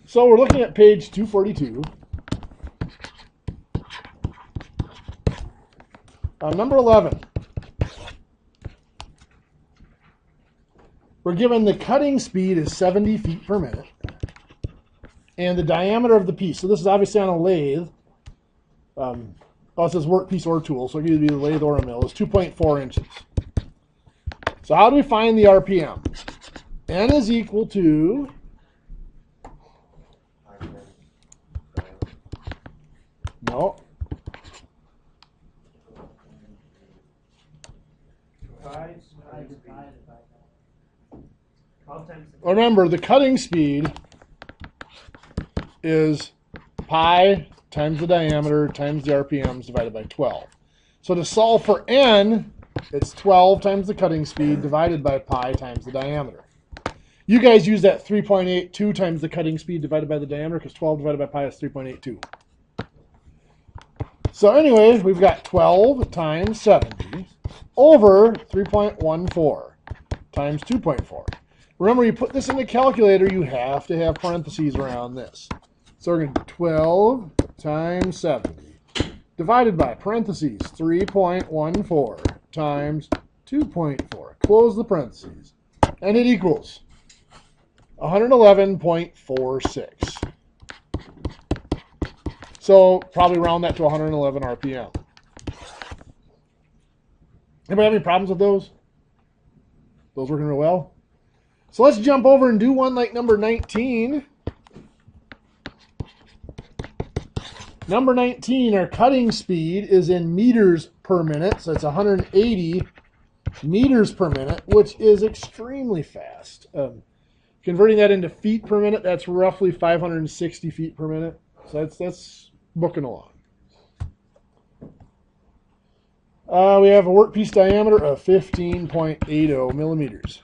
So we're looking at page 242. Number 11. We're given the cutting speed is 70 feet per minute. And the diameter of the piece. So this is obviously on a lathe. It says workpiece or tool, so it could either be a lathe or a mill. It's 2.4 inches. So how do we find the RPM? N is equal to... No. Remember, the cutting speed is pi times the diameter times the RPMs divided by 12. So to solve for N, it's 12 times the cutting speed divided by pi times the diameter. You guys use that 3.82 times the cutting speed divided by the diameter because 12 divided by pi is 3.82. So anyway, we've got 12 times 70 over 3.14 times 2.4. Remember, you put this in the calculator, you have to have parentheses around this. So we're going to do 12 times 70 divided by parentheses 3.14 times 2.4. Close the parentheses. And it equals 111.46. So probably round that to 111 RPM. Anybody have any problems with those? Those working real well? So let's jump over and do one like number 19. Number 19, our cutting speed is in meters per minute. So it's 180 meters per minute, which is extremely fast. Converting that into feet per minute, that's roughly 560 feet per minute. So that's booking along. We have a workpiece diameter of 15.80 millimeters.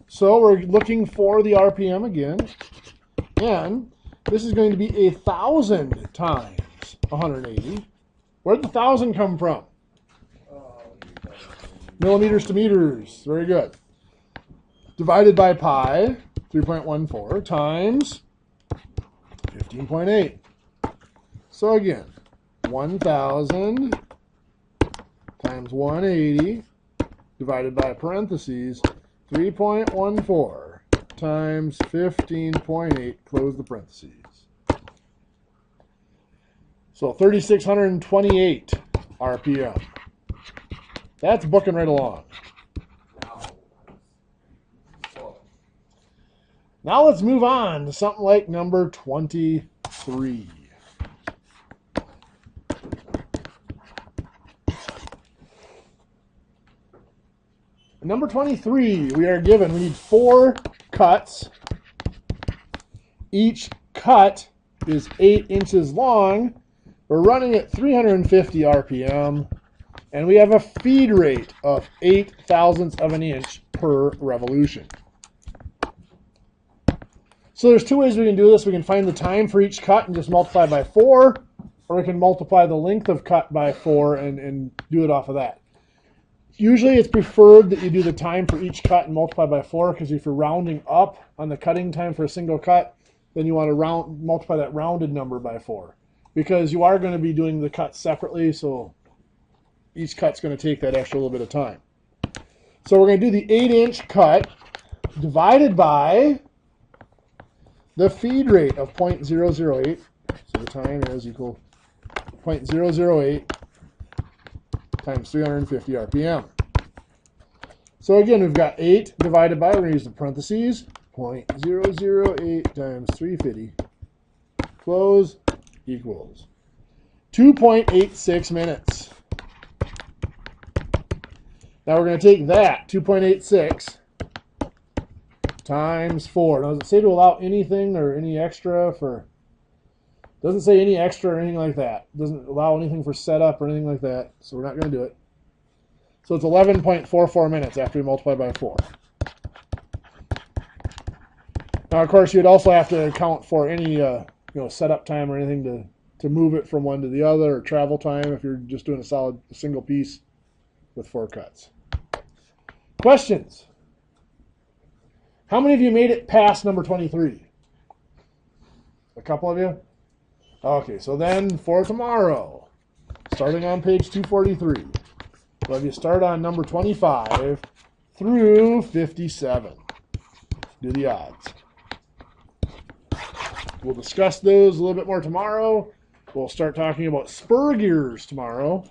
So we're looking for the RPM again. And this is going to be 1,000 times 180. Where did the 1,000 come from? Millimeters to meters. Very good. Divided by pi, 3.14, times 15.8. So again, 1,000 times 180 divided by parentheses 3.14 times 15.8, close the parentheses. So 3,628 RPM. That's booking right along. Now let's move on to something like number 23. Number 23, we need 4 cuts. Each cut is 8 inches long. We're running at 350 RPM, and we have a feed rate of 8 thousandths of an inch per revolution. So there's 2 ways we can do this. We can find the time for each cut and just multiply by 4, or we can multiply the length of cut by 4 and do it off of that. Usually it's preferred that you do the time for each cut and multiply by 4, because if you're rounding up on the cutting time for a single cut, then you want to multiply that rounded number by 4. Because you are going to be doing the cuts separately, so each cut's going to take that extra little bit of time. So we're going to do the 8-inch cut divided by the feed rate of 0.008. So the time is equal to 0.008 times 350 RPM. So again, we've got 8 divided by, we're going to use the parentheses, 0.008 times 350, close, equals 2.86 minutes. Now we're going to take that, 2.86, times 4. Now, does it say to allow anything or any extra for... Doesn't say any extra or anything like that. Doesn't allow anything for setup or anything like that. So we're not going to do it. So it's 11.44 minutes after we multiply by 4. Now, of course, you'd also have to account for any setup time or anything to move it from one to the other, or travel time if you're just doing a single piece with 4 cuts. Questions? How many of you made it past number 23? A couple of you? Okay, so then for tomorrow, starting on page 243, we'll have you start on number 25 through 57. Do the odds. We'll discuss those a little bit more tomorrow. We'll start talking about spur gears tomorrow.